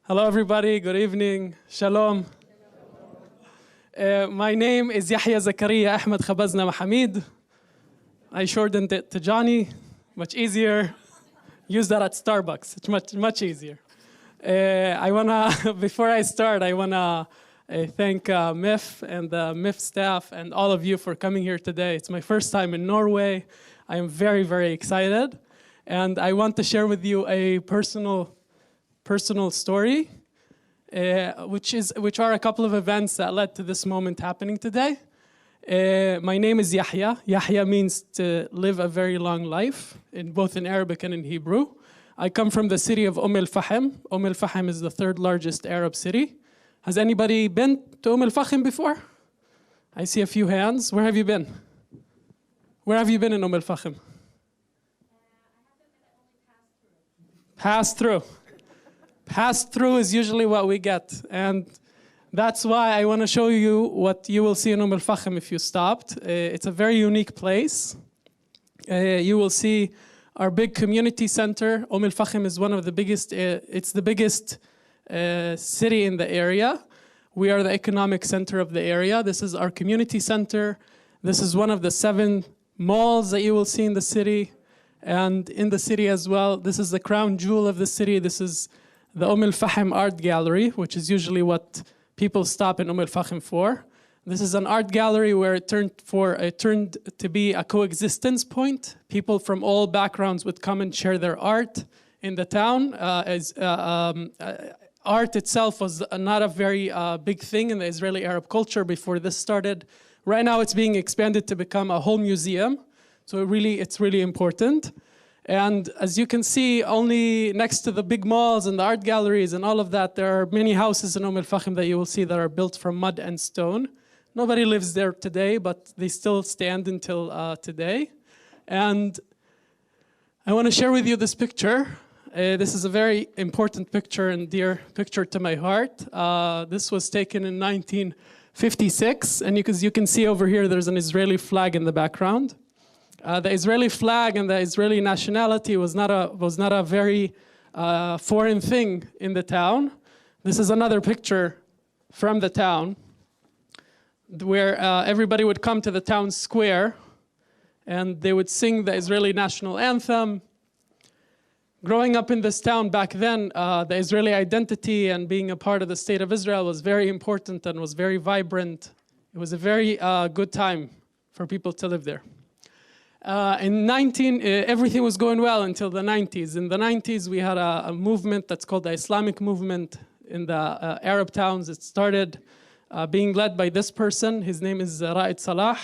Hello, everybody. Good evening. Shalom. My name is Yahya Zakaria Ahmed Khabazna Mahamid. I shortened it to Johnny. Much easier. Use that at Starbucks. It's much easier. Before I start, I wanna thank MIFF and the MIFF staff and all of you for coming here today. It's my first time in Norway. I am very, very excited. And I want to share with you a personal story, which are a couple of events that led to this moment happening today. My name is Yahya. Yahya means to live a very long life, both in Arabic and in Hebrew. I come from the city of al-Fahm. al-Fahm is the third largest Arab city. Has anybody been to al-Fahm before? I see a few hands. Where have you been? Where have you been in al-Fahm? Pass through. Pass through is usually what we get. And that's why I want to show you what you will see in al-Fahm if you stopped. It's a very unique place. You will see our big community center. al-Fahm is one of the biggest, it's the biggest city in the area. We are the economic center of the area. This is our community center. This is one of the 7 malls that you will see in the city. And in the city as well, this is the crown jewel of the city. This is the al-Fahm Art Gallery, which is usually what people stop in al-Fahm for. This is an art gallery where it turned to be a coexistence point. People from all backgrounds would come and share their art in the town. Art itself was not a very big thing in the Israeli Arab culture before this started. Right now it's being expanded to become a whole museum. So it's really important. And as you can see, only next to the big malls and the art galleries and all of that, there are many houses in al-Fahm that you will see that are built from mud and stone. Nobody lives there today, but they still stand until today. And I want to share with you this picture. This is a very important picture and dear picture to my heart. This was taken in 1956, and you can see over here there's an Israeli flag in the background. The Israeli flag and the Israeli nationality was not a very foreign thing in the town. This is another picture from the town where everybody would come to the town square and they would sing the Israeli national anthem. Growing up in this town back then, the Israeli identity and being a part of the state of Israel was very important and was very vibrant. It was a very good time for people to live there. Everything was going well until the 90s. In the 90s, we had a movement that's called the Islamic movement in the Arab towns. It started being led by this person. His name is Ra'id Salah.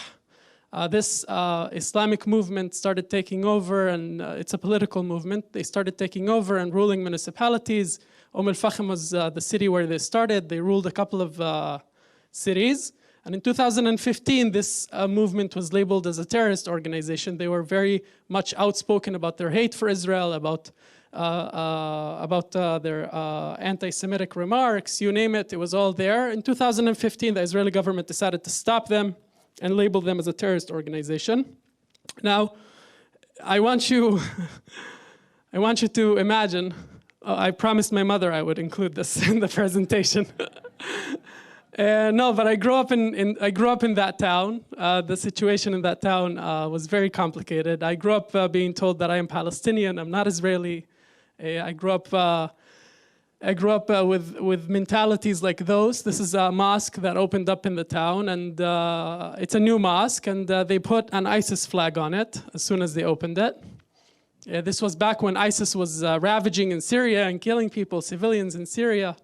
This Islamic movement started taking over, and it's a political movement. They started taking over and ruling municipalities. al-Fahm was the city where they started. They ruled a couple of cities. And in 2015, this movement was labeled as a terrorist organization. They were very much outspoken about their hate for Israel, about their anti-Semitic remarks, you name it, it was all there. In 2015, the Israeli government decided to stop them and label them as a terrorist organization. Now, I want you to imagine, I promised my mother I would include this in the presentation. No, but I grew up in that town. The situation in that town was very complicated. I grew up being told that I am Palestinian. I'm not Israeli. I grew up with mentalities like those. This is a mosque that opened up in the town, and it's a new mosque, and they put an ISIS flag on it as soon as they opened it. This was back when ISIS was ravaging in Syria and killing people, civilians in Syria.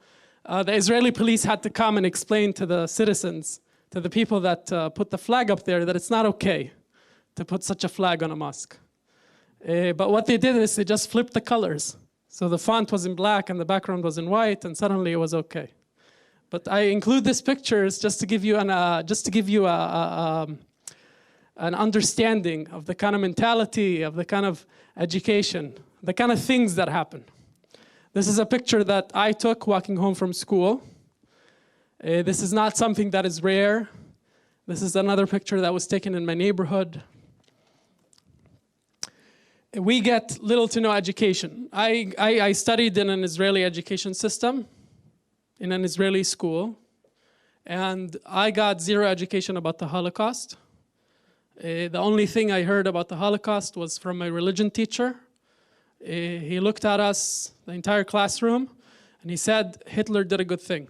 The Israeli police had to come and explain to the citizens, to the people that put the flag up there, that it's not okay to put such a flag on a mosque. But what they did is they just flipped the colors. So the font was in black and the background was in white, and suddenly it was okay. But I include these pictures just to give you an understanding of the kind of mentality, of the kind of education, the kind of things that happen. This is a picture that I took walking home from school. This is not something that is rare. This is another picture that was taken in my neighborhood. We get little to no education. I studied in an Israeli education system. in an Israeli school. And I got zero education about the Holocaust. The only thing I heard about the Holocaust was from my religion teacher. He looked at us, the entire classroom, and he said, Hitler did a good thing.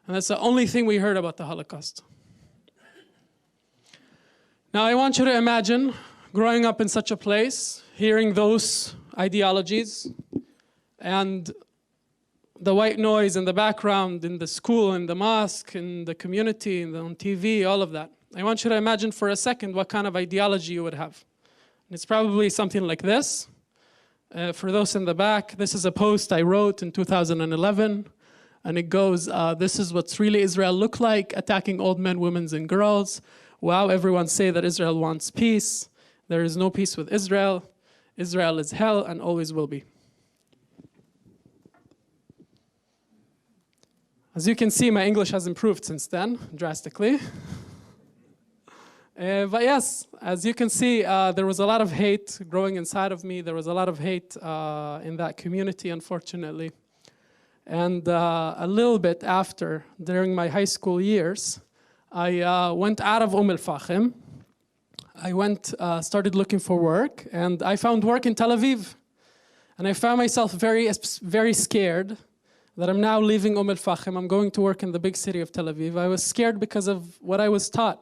And that's the only thing we heard about the Holocaust. Now I want you to imagine growing up in such a place, hearing those ideologies, and the white noise in the background, in the school, in the mosque, in the community, on TV, all of that. I want you to imagine for a second what kind of ideology you would have. And it's probably something like this. For those in the back, this is a post I wrote in 2011. And it goes, this is what's really Israel look like, attacking old men, women, and girls. Wow, everyone say that Israel wants peace. There is no peace with Israel. Israel is hell and always will be. As you can see, my English has improved since then, drastically. But yes, as you can see, there was a lot of hate growing inside of me. There was a lot of hate in that community, unfortunately. And a little bit after, during my high school years, I went out of al-Fahm. I started looking for work, and I found work in Tel Aviv. And I found myself very scared that I'm now leaving al-Fahm. I'm going to work in the big city of Tel Aviv. I was scared because of what I was taught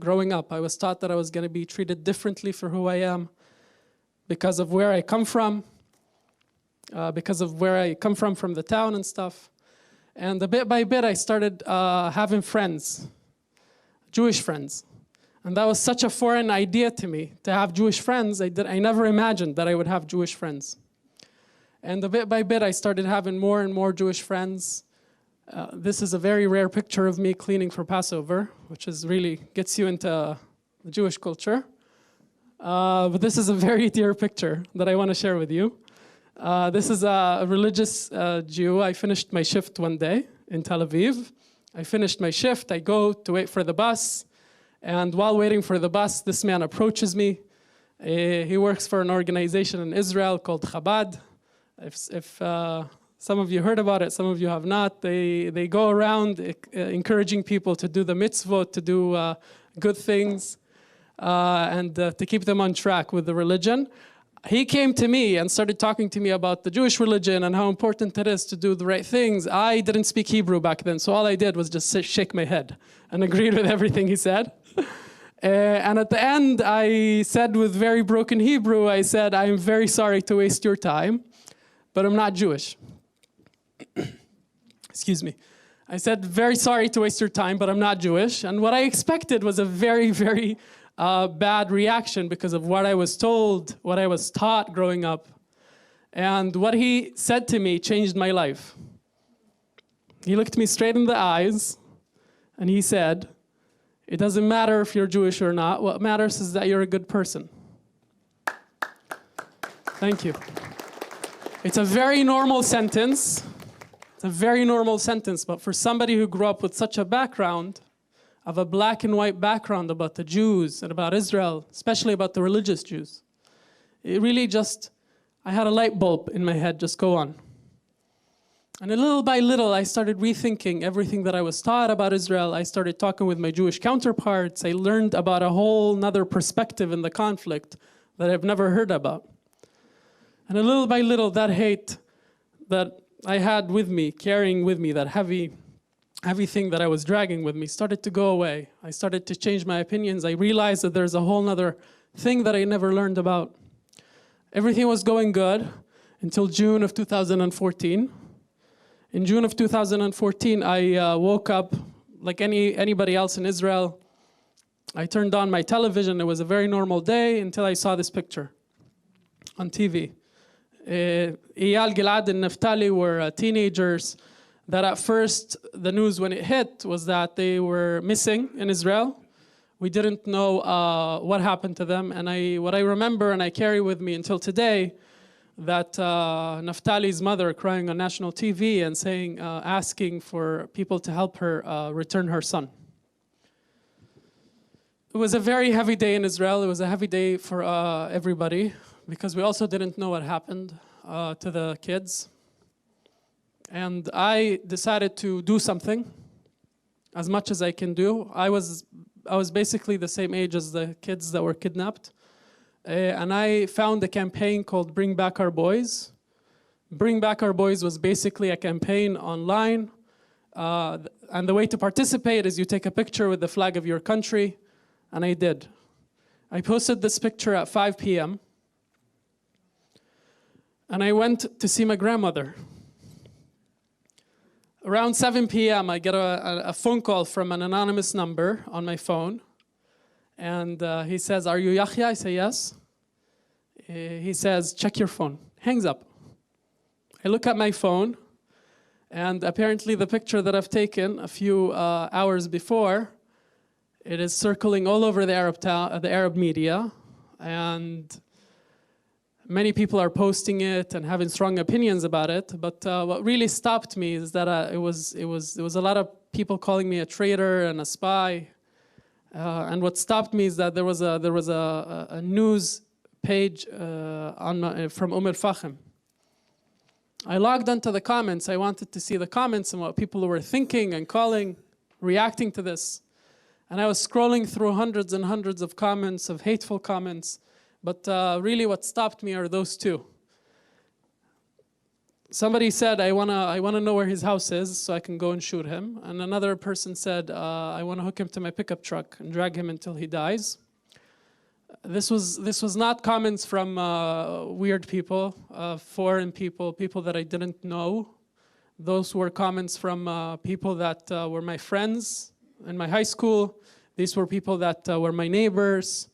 growing up. I was taught that I was going to be treated differently for who I am because of where I come from, from the town and stuff. And bit by bit, I started having friends, Jewish friends. And that was such a foreign idea to me, to have Jewish friends. I never imagined that I would have Jewish friends. And bit by bit, I started having more and more Jewish friends. This is a very rare picture of me cleaning for Passover, which is really gets you into the Jewish culture. But this is a very dear picture that I want to share with you. This is a religious Jew. I finished my shift one day in Tel Aviv. I finished my shift. I go to wait for the bus. And while waiting for the bus, this man approaches me. He works for an organization in Israel called Chabad. If some of you heard about it, some of you have not. They go around encouraging people to do the mitzvot, to do good things, and to keep them on track with the religion. He came to me and started talking to me about the Jewish religion and how important it is to do the right things. I didn't speak Hebrew back then, so all I did was just shake my head and agreed with everything he said. And at the end, I said with very broken Hebrew, I said, I'm very sorry to waste your time, but I'm not Jewish. Excuse me. I said, very sorry to waste your time, but I'm not Jewish. And what I expected was a very, very bad reaction because of what I was told, what I was taught growing up. And what he said to me changed my life. He looked me straight in the eyes and he said, it doesn't matter if you're Jewish or not. What matters is that you're a good person. Thank you. It's a very normal sentence. It's a very normal sentence, but for somebody who grew up with such a background, of a black and white background about the Jews and about Israel, especially about the religious Jews, it really just, I had a light bulb in my head just go on. And little by little, I started rethinking everything that I was taught about Israel. I started talking with my Jewish counterparts. I learned about a whole nother perspective in the conflict that I've never heard about. And little by little, that hate that I had with me, carrying with me, that heavy thing that I was dragging with me started to go away. I started to change my opinions. I realized that there's a whole nother thing that I never learned about. Everything was going good until June of 2014. In June of 2014, I woke up like anybody else in Israel. I turned on my television. It was a very normal day until I saw this picture on TV. Eyal, Gilad, and Naftali were teenagers that at first, the news when it hit was that they were missing in Israel. We didn't know what happened to them. And what I remember and I carry with me until today, that Naftali's mother crying on national TV and saying, asking for people to help her return her son. It was a very heavy day in Israel. It was a heavy day for everybody because we also didn't know what happened to the kids. And I decided to do something as much as I can do. I was basically the same age as the kids that were kidnapped. And I found a campaign called Bring Back Our Boys. Bring Back Our Boys was basically a campaign online. And the way to participate is you take a picture with the flag of your country. And I did. I posted this picture at 5 p.m. And I went to see my grandmother. Around 7 p.m., I get a phone call from an anonymous number on my phone. And he says, "Are you Yahya?" I say, "Yes." He says, "Check your phone." Hangs up. I look at my phone, and apparently the picture that I've taken a few hours before, it is circling all over the Arab media, and many people are posting it and having strong opinions about it. But what really stopped me is that there was a lot of people calling me a traitor and a spy. And what stopped me is that there was a news page from al-Fahm. I logged onto the comments. I wanted to see the comments and what people were thinking and calling, reacting to this. And I was scrolling through hundreds and hundreds of comments, of hateful comments. But really what stopped me are those two. Somebody said, I wanna know where his house is so I can go and shoot him. And another person said, I want to hook him to my pickup truck and drag him until he dies. This was not comments from weird people, foreign people, people that I didn't know. Those were comments from people that were my friends in my high school. These were people that were my neighbors.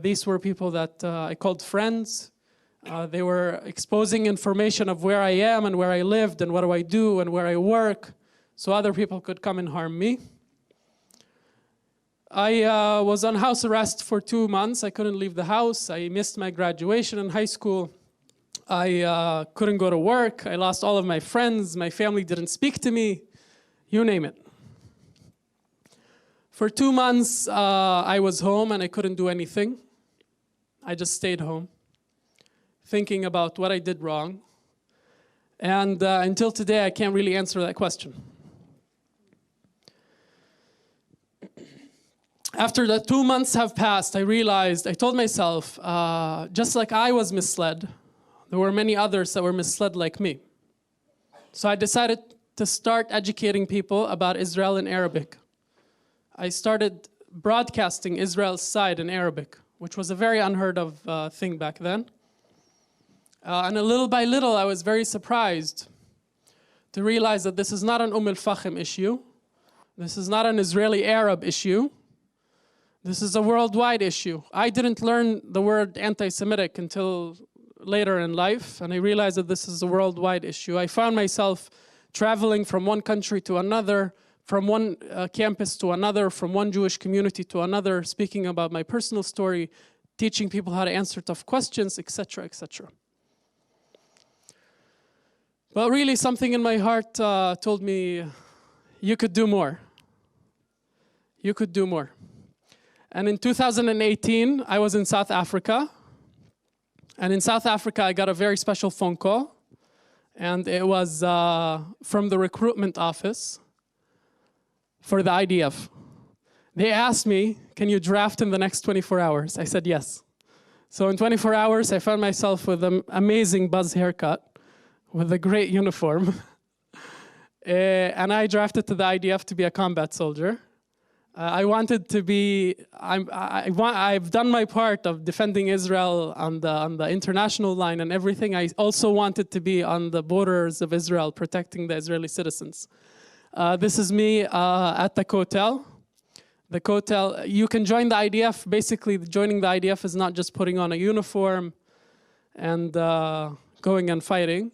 These were people that I called friends. They were exposing information of where I am and where I lived and what do I do and where I work, so other people could come and harm me. I was on house arrest for 2 months. I couldn't leave the house. I missed my graduation in high school. I couldn't go to work. I lost all of my friends. My family didn't speak to me. You name it. For 2 months, I was home and I couldn't do anything. I just stayed home, thinking about what I did wrong. And until today, I can't really answer that question. After the 2 months have passed, I told myself, just like I was misled, there were many others that were misled like me. So I decided to start educating people about Israel in Arabic. I started broadcasting Israel's side in Arabic, which was a very unheard of thing back then. And little by little, I was very surprised to realize that this is not an al-Fahm issue. This is not an Israeli Arab issue. This is a worldwide issue. I didn't learn the word anti-Semitic until later in life, and I realized that this is a worldwide issue. I found myself traveling from one country to another, from one campus to another, from one Jewish community to another, speaking about my personal story, teaching people how to answer tough questions, etc., etc. But really, something in my heart told me, you could do more. You could do more. And in 2018, I was in South Africa. And in South Africa, I got a very special phone call. And it was from the recruitment office for the IDF. They asked me, can you draft in the next 24 hours? I said yes. So in 24 hours, I found myself with an amazing buzz haircut, with a great uniform. And I drafted to the IDF to be a combat soldier. I wanted to be, I've done my part of defending Israel on the international line and everything. I also wanted to be on the borders of Israel, protecting the Israeli citizens. This is me at the Kotel. The Kotel, you can join the IDF. Basically, joining the IDF is not just putting on a uniform and going and fighting.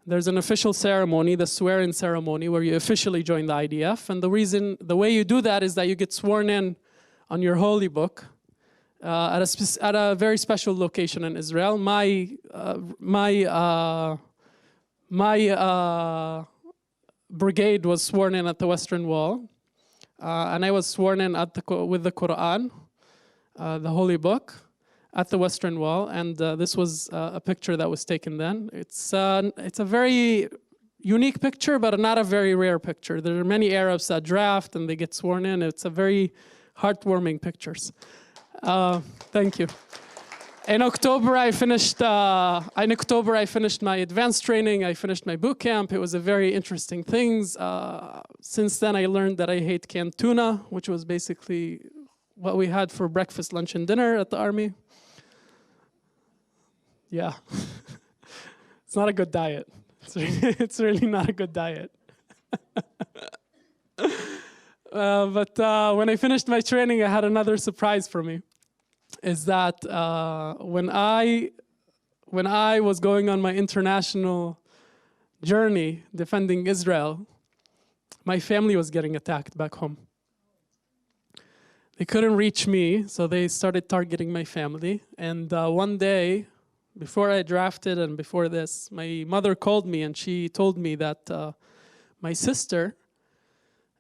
There's an official ceremony, the swear-in ceremony, where you officially join the IDF. And the way you do that is that you get sworn in on your holy book at a very special location in Israel. My brigade was sworn in at the Western Wall, and I was sworn in with the Quran, the holy book, at the Western Wall, and this was a picture that was taken then. It's a very unique picture, but not a very rare picture. There are many Arabs that draft and they get sworn in. It's a very heartwarming pictures. Thank you. In October, I finished my advanced training. I finished my boot camp. It was a very interesting thing. Since then, I learned that I hate canned tuna, which was basically what we had for breakfast, lunch, and dinner at the army. Yeah, it's not a good diet. It's really not a good diet. But when I finished my training, I had another surprise for me. Is that when I was going on my international journey defending Israel, my family was getting attacked back home. They couldn't reach me, so they started targeting my family. And one day, before I drafted and before this, my mother called me and she told me that my sister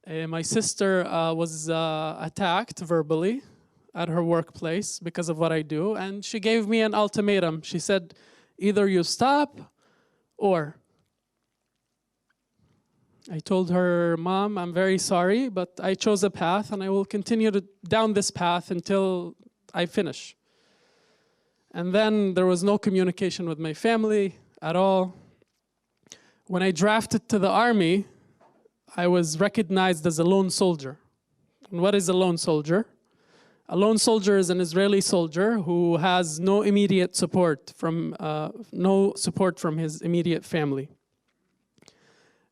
was attacked verbally at her workplace because of what I do, and she gave me an ultimatum. She said, either you stop or. I told her, Mom, I'm very sorry, but I chose a path and I will continue down this path until I finish. And then there was no communication with my family at all. When I drafted to the army, I was recognized as a lone soldier. And what is a lone soldier? A lone soldier is an Israeli soldier who has no immediate support from his immediate family.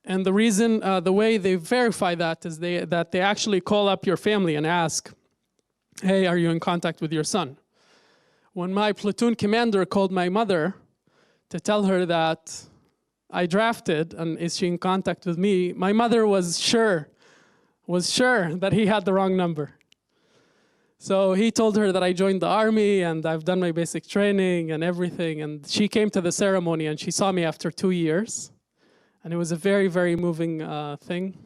And the reason, the way they verify that is that they actually call up your family and ask, hey, are you in contact with your son? When my platoon commander called my mother to tell her that I drafted and is she in contact with me, my mother was sure that he had the wrong number. So he told her that I joined the army and I've done my basic training and everything. And she came to the ceremony and she saw me after 2 years. And it was a very, very moving thing.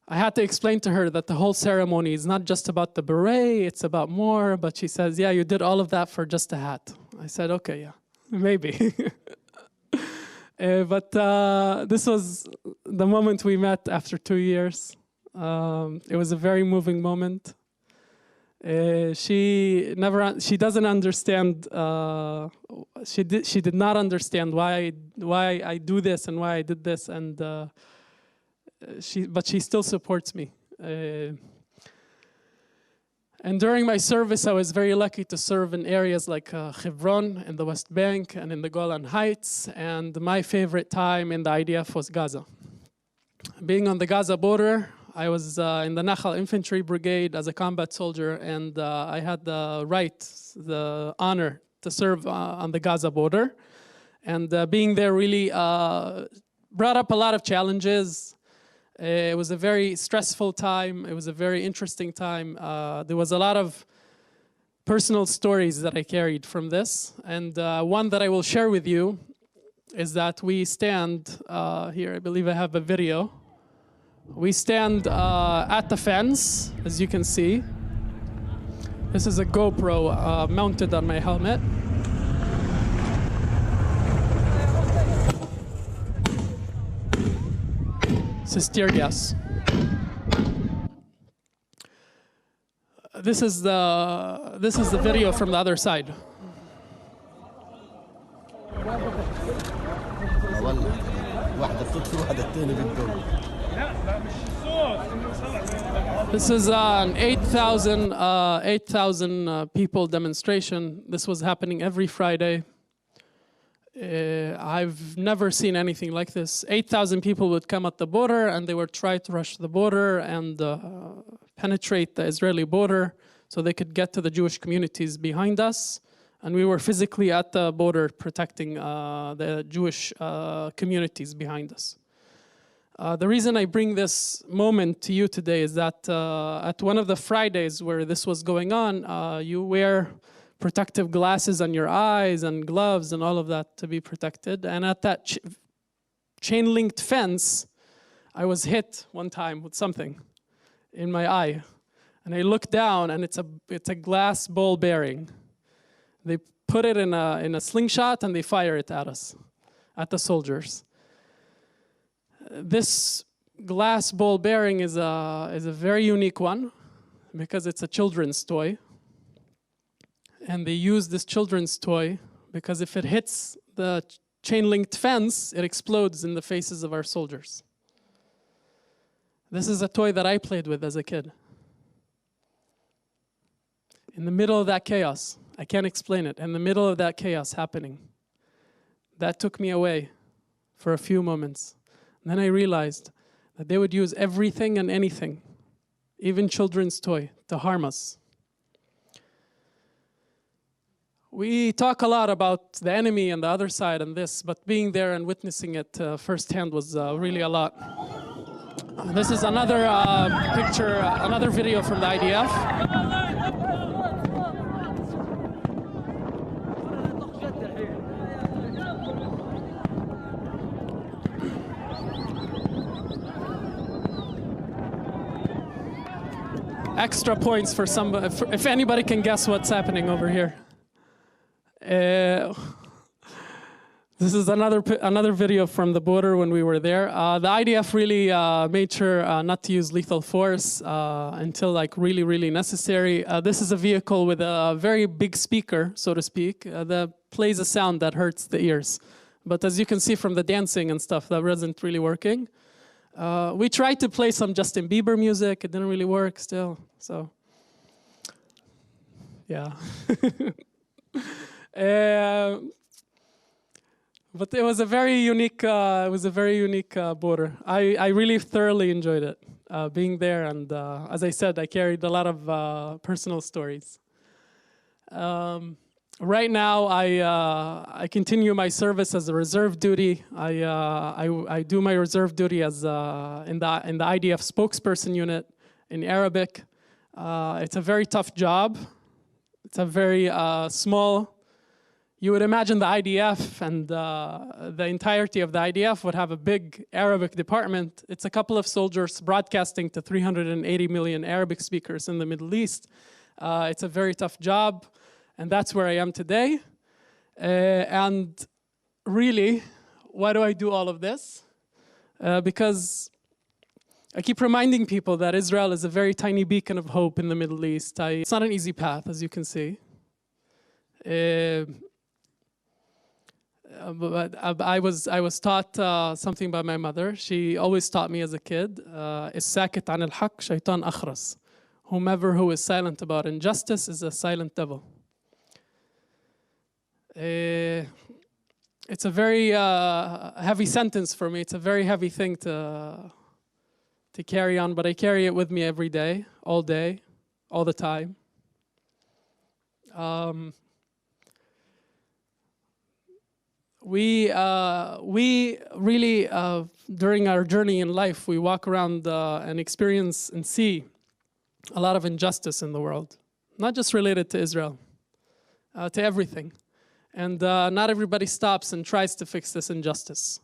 I had to explain to her that the whole ceremony is not just about the beret, it's about more. But she says, yeah, you did all of that for just a hat. I said, okay, yeah, maybe. But this was the moment we met after 2 years. It was a very moving moment. She doesn't understand. She did not understand why I do this and why I did this, and but she still supports me. And during my service, I was very lucky to serve in areas like Hebron in the West Bank and in the Golan Heights. And my favorite time in the IDF was Gaza. Being on the Gaza border, I was in the Nahal Infantry Brigade as a combat soldier, and I had the honor to serve on the Gaza border. And being there really brought up a lot of challenges. It was a very stressful time. It was a very interesting time. There was a lot of personal stories that I carried from this. And one that I will share with you is that we stand here. I believe I have a video. We stand at the fence, as you can see. This is a GoPro mounted on my helmet. This is tear gas. This is the video from the other side. This is an 8,000 people demonstration. This was happening every Friday. I've never seen anything like this. 8,000 people would come at the border and they would try to rush the border and penetrate the Israeli border so they could get to the Jewish communities behind us. And we were physically at the border protecting the Jewish communities behind us. The reason I bring this moment to you today is that at one of the Fridays where this was going on, you wear protective glasses on your eyes and gloves and all of that to be protected. And at that chain-linked fence, I was hit one time with something in my eye. And I looked down and it's a glass ball bearing. They put it in a slingshot and they fire it at us, at the soldiers. This glass ball bearing is a very unique one because it's a children's toy. And they use this children's toy because if it hits the chain-linked fence, it explodes in the faces of our soldiers. This is a toy that I played with as a kid. In the middle of that chaos, I can't explain it, in the middle of that chaos happening, that took me away for a few moments. And then I realized that they would use everything and anything, even children's toy, to harm us. We talk a lot about the enemy and the other side and this, but being there and witnessing it firsthand was really a lot. This is another picture, another video from the IDF. Extra points for somebody, if anybody can guess what's happening over here. This is another video from the border when we were there. The IDF really made sure not to use lethal force until like really necessary. This is a vehicle with a very big speaker, so to speak, that plays a sound that hurts the ears. But as you can see from the dancing and stuff, that wasn't really working. We tried to play some Justin Bieber music. It didn't really work still. So, yeah. But it was a very unique. Border. I really thoroughly enjoyed it, being there, and as I said, I carried a lot of personal stories. Right now, I continue my service as a reserve duty. I do my reserve duty as in the IDF spokesperson unit in Arabic. It's a very tough job. It's a very small. You would imagine the IDF and the entirety of the IDF would have a big Arabic department. It's a couple of soldiers broadcasting to 380 million Arabic speakers in the Middle East. It's a very tough job, and that's where I am today. And really, why do I do all of this? Because I keep reminding people that Israel is a very tiny beacon of hope in the Middle East. It's not an easy path, as you can see. But I was taught something by my mother. She always taught me as a kid, الساكت عن الحق شيطان أخرس. Whomever who is silent about injustice is a silent devil. It's a very heavy sentence for me. It's a very heavy thing to carry on, but I carry it with me every day, all the time. We really, during our journey in life, we walk around and experience and see a lot of injustice in the world, not just related to Israel, to everything. And not everybody stops and tries to fix this injustice.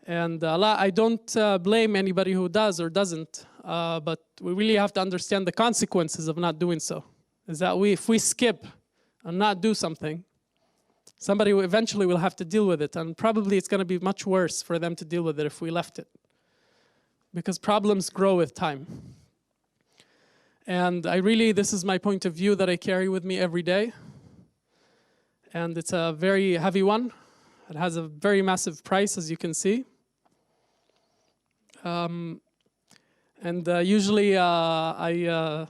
And I don't blame anybody who does or doesn't, but we really have to understand the consequences of not doing so. Is that if we skip and not do something, somebody eventually will have to deal with it, and probably it's going to be much worse for them to deal with it if we left it. Because problems grow with time. And this is my point of view that I carry with me every day. And it's a very heavy one. It has a very massive price, as you can see. Usually I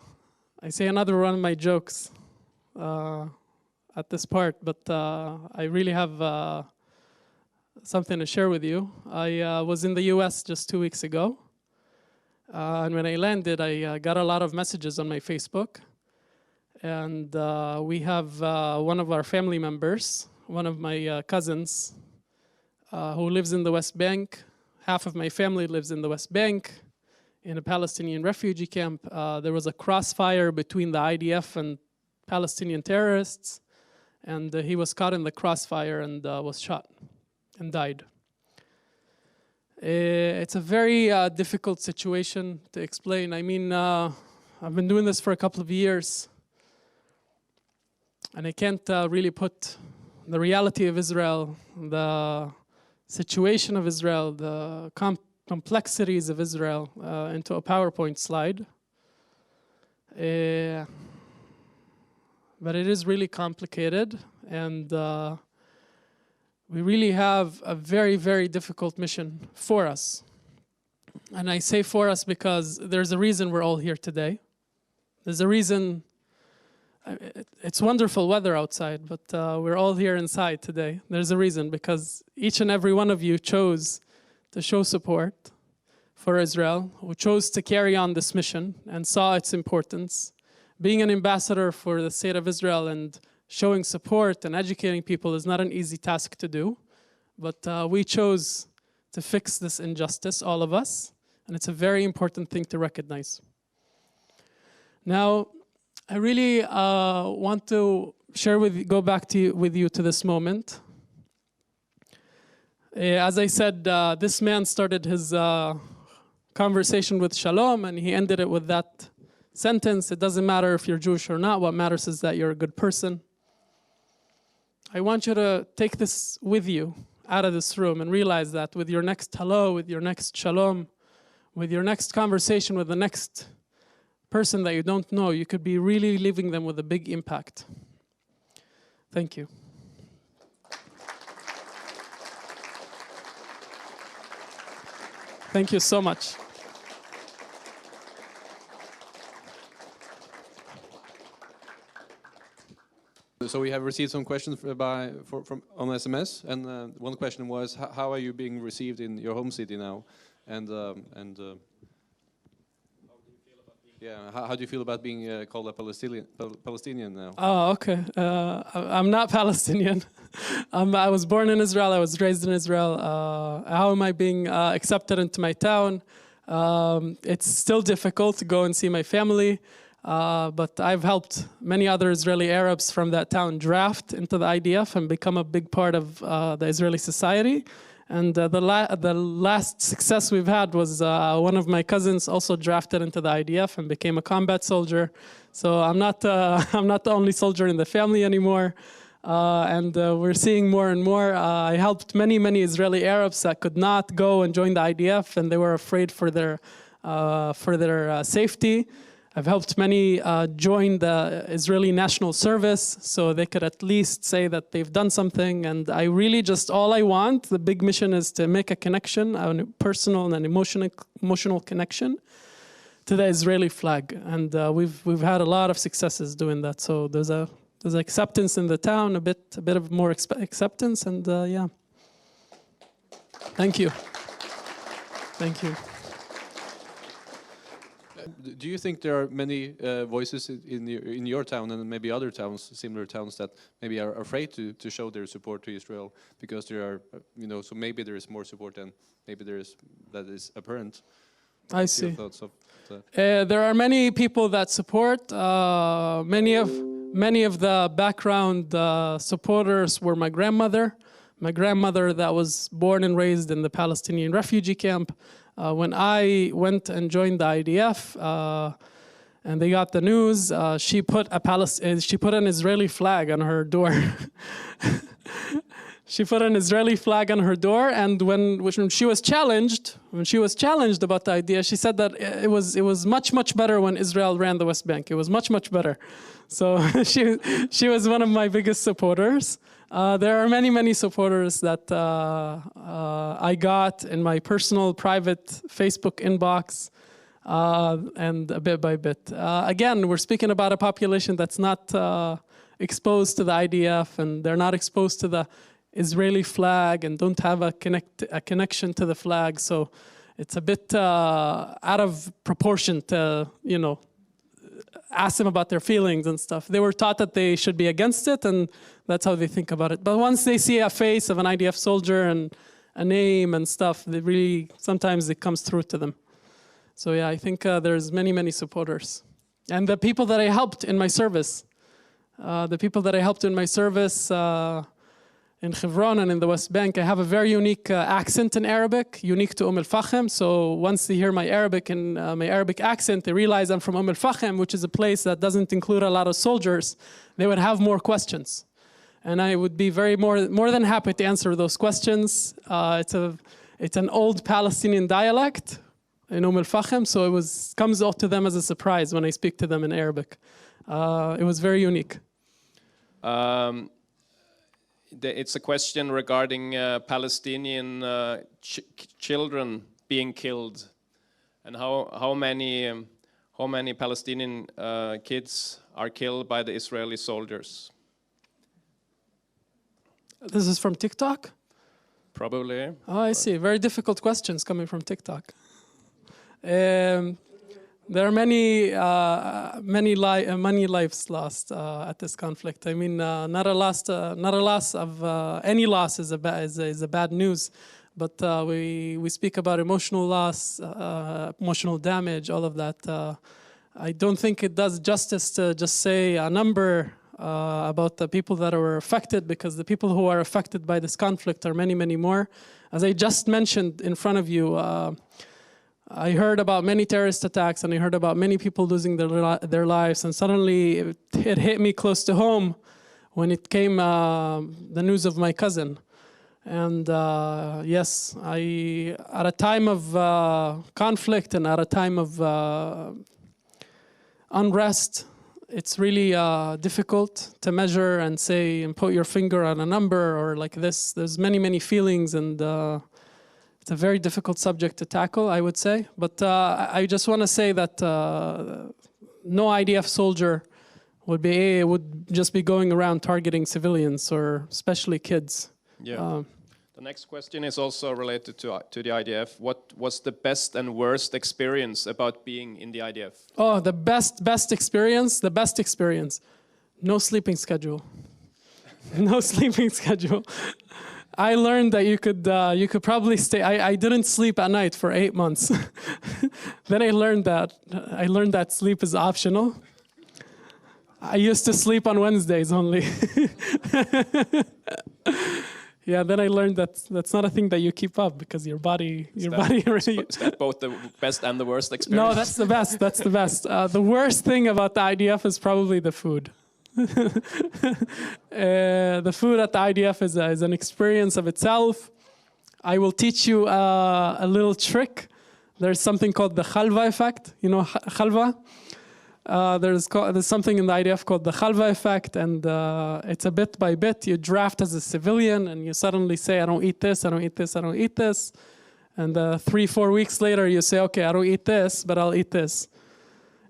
say another one of my jokes at this part, but I really have something to share with you. I was in the US just 2 weeks ago, and when I landed, I got a lot of messages on my Facebook, and we have one of our family members, one of my cousins, who lives in the West Bank. Half of my family lives in the West Bank, in a Palestinian refugee camp. There was a crossfire between the IDF and Palestinian terrorists, and he was caught in the crossfire and was shot and died. It's a very difficult situation to explain. I mean, I've been doing this for a couple of years, and I can't really put the reality of Israel, the situation of Israel, the complexities of Israel into a PowerPoint slide. But it is really complicated, and we really have a very, very difficult mission for us. And I say for us because there's a reason we're all here today. There's a reason. It's wonderful weather outside, but we're all here inside today. There's a reason, because each and every one of you chose to show support for Israel, who chose to carry on this mission and saw its importance. Being an ambassador for the state of Israel and showing support and educating people is not an easy task to do, but we chose to fix this injustice, all of us, and it's a very important thing to recognize. Now, I really want to share go back with you to this moment. As I said, this man started his conversation with Shalom, and he ended it with that sentence: it doesn't matter if you're Jewish or not, what matters is that you're a good person. I want you to take this with you out of this room and realize that with your next hello, with your next shalom, with your next conversation with the next person that you don't know, you could be really leaving them with a big impact. Thank you. Thank you so much. So we have received some questions from on SMS, and one question was, how are you being received in your home city now? And how do you feel about being called a Palestinian now? Oh, okay. I'm not Palestinian. I was born in Israel. I was raised in Israel. How am I being accepted into my town? It's still difficult to go and see my family. But I've helped many other Israeli Arabs from that town draft into the IDF and become a big part of the Israeli society. And the last success we've had was one of my cousins also drafted into the IDF and became a combat soldier. So I'm not the only soldier in the family anymore. And we're seeing more and more. I helped many Israeli Arabs that could not go and join the IDF, and they were afraid for their safety. I've helped many join the Israeli National Service so they could at least say that they've done something. And I really all I want, the big mission is to make a connection, a personal and emotional connection to the Israeli flag. And we've had a lot of successes doing that. So there's acceptance in the town, a bit of more acceptance, and yeah. Thank you. Thank you. Do you think there are many voices in your town and maybe other towns, similar towns, that maybe are afraid to show their support to Israel because there are, so maybe there is more support than maybe that is apparent? I see. Your thoughts of that? There are many people that support. Many of the background supporters were my grandmother. My grandmother that was born and raised in the Palestinian refugee camp. When I went and joined the IDF, and they got the news, she put an Israeli flag on her door. She put an Israeli flag on her door, and when she was challenged about the idea, she said that it was much better when Israel ran the West Bank. It was much better. So she was one of my biggest supporters. There are many supporters that I got in my personal private Facebook inbox, and bit by bit. Again, we're speaking about a population that's not exposed to the IDF, and they're not exposed to the Israeli flag and don't have a connection to the flag. So it's a bit out of proportion to, ask them about their feelings and stuff. They were taught that they should be against it, and that's how they think about it. But once they see a face of an IDF soldier and a name and stuff, sometimes it comes through to them. So yeah, I think there's many supporters. And the people that I helped in my service, in Hebron and in the West Bank, I have a very unique accent in Arabic, unique to al-Fahm. So once they hear my Arabic and my Arabic accent, they realize I'm from al-Fahm, which is a place that doesn't include a lot of soldiers. They would have more questions. And I would be more than happy to answer those questions. It's an old Palestinian dialect, in al-Fahm, so it comes out to them as a surprise when I speak to them in Arabic. It was very unique. It's a question regarding Palestinian children being killed, and how many Palestinian kids are killed by the Israeli soldiers. This is from TikTok? Probably. Oh, I see. Very difficult questions coming from TikTok. There are many lives lost at this conflict. I mean, not a loss of any loss is a bad news, but we speak about emotional loss, emotional damage, all of that. I don't think it does justice to just say a number about the people that were affected, because the people who are affected by this conflict are many, many more. As I just mentioned in front of you, I heard about many terrorist attacks, and I heard about many people losing their lives, and suddenly it hit me close to home when it came the news of my cousin. And yes, at a time of conflict and at a time of unrest, it's really difficult to measure and say and put your finger on a number or like this. There's many, many feelings, and it's a very difficult subject to tackle, I would say. But I just want to say that no IDF soldier would just be going around targeting civilians, or especially kids. Yeah. The next question is also related to the IDF. What was the best and worst experience about being in the IDF? Oh, the best experience? The best experience. No sleeping schedule. No sleeping schedule. I learned that you could probably stay. I didn't sleep at night for 8 months. Then I learned that sleep is optional. I used to sleep on Wednesdays only. Yeah, then I learned that that's not a thing that you keep up, because your body really. Is that both the best and the worst experience? No, that's the best. That's the best. The worst thing about the IDF is probably the food. The food at the IDF is an experience of itself. I will teach you a little trick. There's something called the khalva effect. You know khalva? There's something in the IDF called the khalva effect, and it's a bit by bit. You draft as a civilian, and you suddenly say, I don't eat this, I don't eat this, I don't eat this. And 3-4 weeks later, you say, okay, I don't eat this, but I'll eat this.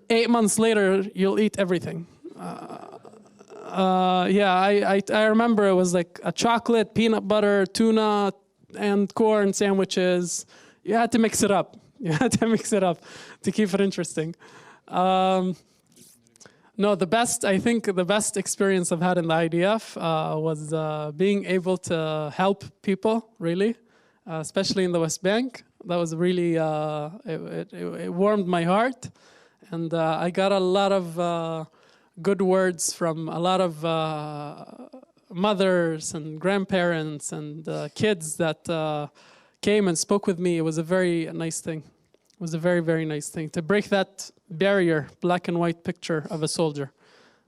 8 months later, you'll eat everything. Yeah, I remember it was like a chocolate, peanut butter, tuna, and corn sandwiches. You had to mix it up. You had to mix it up to keep it interesting. No, I think the best experience I've had in the IDF was being able to help people, really, especially in the West Bank. That was really, it warmed my heart. And I got a lot of good words from a lot of mothers and grandparents and kids that came and spoke with me. It was a very nice thing. It was a very, very nice thing to break that barrier, black and white picture of a soldier.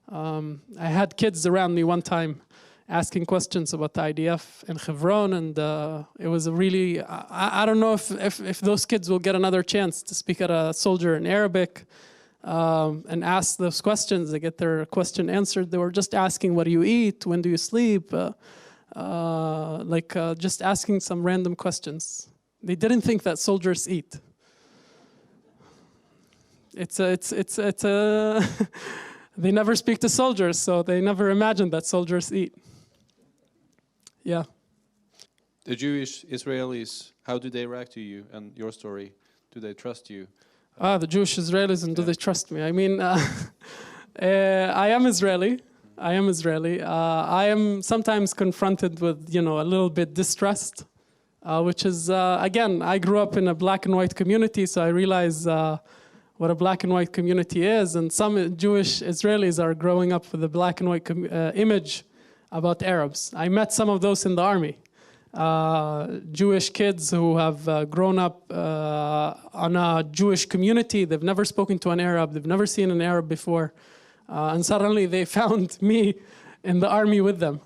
I had kids around me one time asking questions about the IDF in Hebron, and it was a really, I don't know if those kids will get another chance to speak at a soldier in Arabic and ask those questions. They get their question answered. They were just asking, what do you eat? When do you sleep? Just asking some random questions. They didn't think that soldiers eat. It's a they never speak to soldiers, so they never imagined that soldiers eat. Yeah. The Jewish Israelis, how do they react to you and your story? Do they trust you? The Jewish Israelis, and do they trust me? I mean, I am Israeli. I am sometimes confronted with, a little bit distrust, which is, again, I grew up in a black and white community, so I realize what a black and white community is, and some Jewish Israelis are growing up with a black and white image about Arabs. I met some of those in the army. Jewish kids who have grown up on a Jewish community. They've never spoken to an Arab. They've never seen an Arab before. And suddenly they found me in the army with them.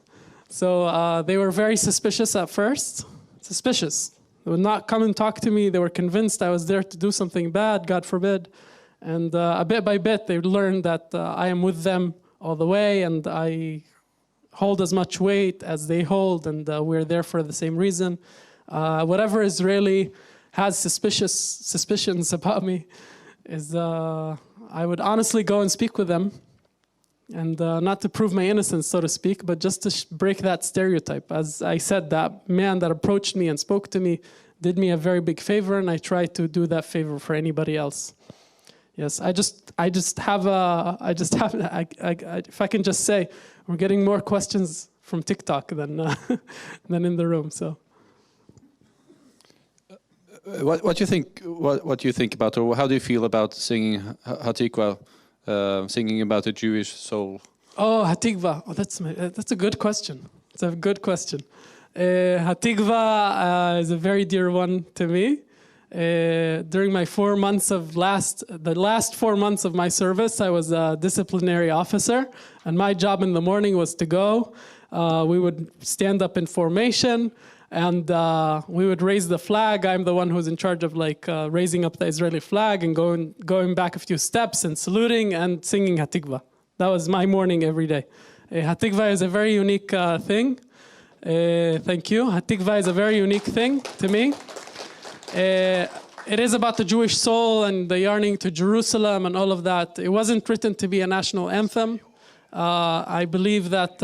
So they were very suspicious at first. Suspicious. They would not come and talk to me. They were convinced I was there to do something bad, God forbid. And bit by bit, they learned that I am with them all the way, and I hold as much weight as they hold, and we're there for the same reason. Whatever Israeli has suspicions about me is I would honestly go and speak with them, and not to prove my innocence, so to speak, but just to break that stereotype. As I said, that man that approached me and spoke to me did me a very big favor, and I try to do that favor for anybody else. Yes, if I can just say, we're getting more questions from TikTok than than in the room. So, what do you think? What do you think about, or how do you feel about singing Hatikva, singing about the Jewish soul? Oh, Hatikva. Oh, that's a good question. It's a good question. Hatikva is a very dear one to me. During my the last 4 months of my service, I was a disciplinary officer, and my job in the morning was to go. We would stand up in formation, and we would raise the flag. I'm the one who's in charge of raising up the Israeli flag and going back a few steps and saluting and singing Hatikva. That was my morning every day. Hatikva is a very unique thing. Thank you. Hatikva is a very unique thing to me. It is about the Jewish soul and the yearning to Jerusalem and all of that. It wasn't written to be a national anthem. I believe that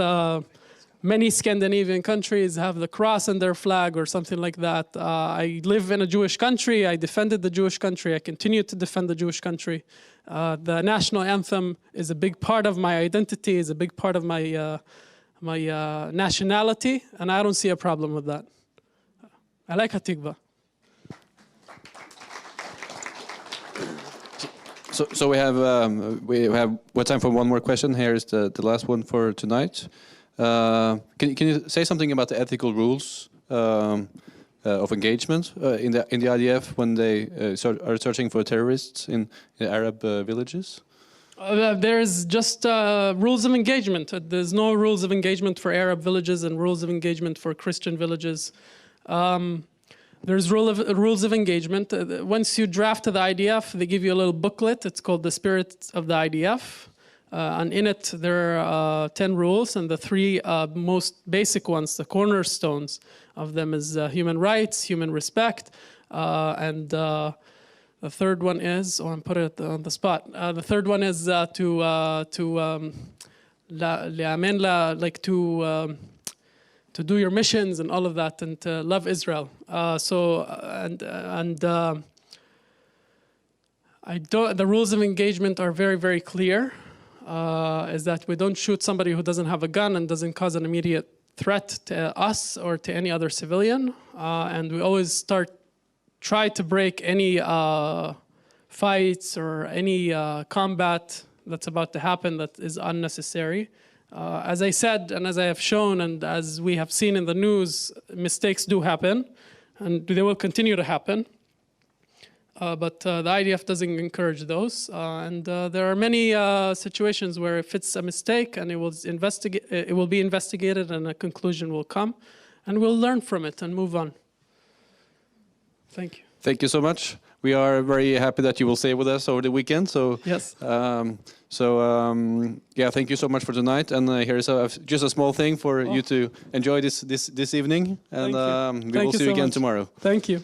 many Scandinavian countries have the cross on their flag or something like that. I live in a Jewish country. I defended the Jewish country. I continue to defend the Jewish country. The national anthem is a big part of my identity, is a big part of my nationality, and I don't see a problem with that. I like Hatikva. So we have time for one more question. Here is the last one for tonight. Can you say something about the ethical rules of engagement in the IDF when they are searching for terrorists in Arab villages? There's just rules of engagement. There's no rules of engagement for Arab villages and rules of engagement for Christian villages. There's rules of engagement. Once you draft to the IDF, they give you a little booklet. It's called The Spirit of the IDF. And in it, there are 10 rules. And the 3 most basic ones, the cornerstones of them, is human rights, human respect. And the third one is, I'm putting it on the spot. The third one is to do your missions and all of that, and to love Israel. The rules of engagement are very, very clear. Is that we don't shoot somebody who doesn't have a gun and doesn't cause an immediate threat to us or to any other civilian. And we always try to break any fights or any combat that's about to happen that is unnecessary. As I said, and as I have shown, and as we have seen in the news, mistakes do happen, and they will continue to happen. But the IDF doesn't encourage those. And there are many situations where if it's a mistake and it will be investigated and a conclusion will come, and we'll learn from it and move on. Thank you. Thank you so much. We are very happy that you will stay with us over the weekend. So yes. Yeah, thank you so much for tonight. And here's just a small thing for you to enjoy this evening. And we will see you again tomorrow. Thank you.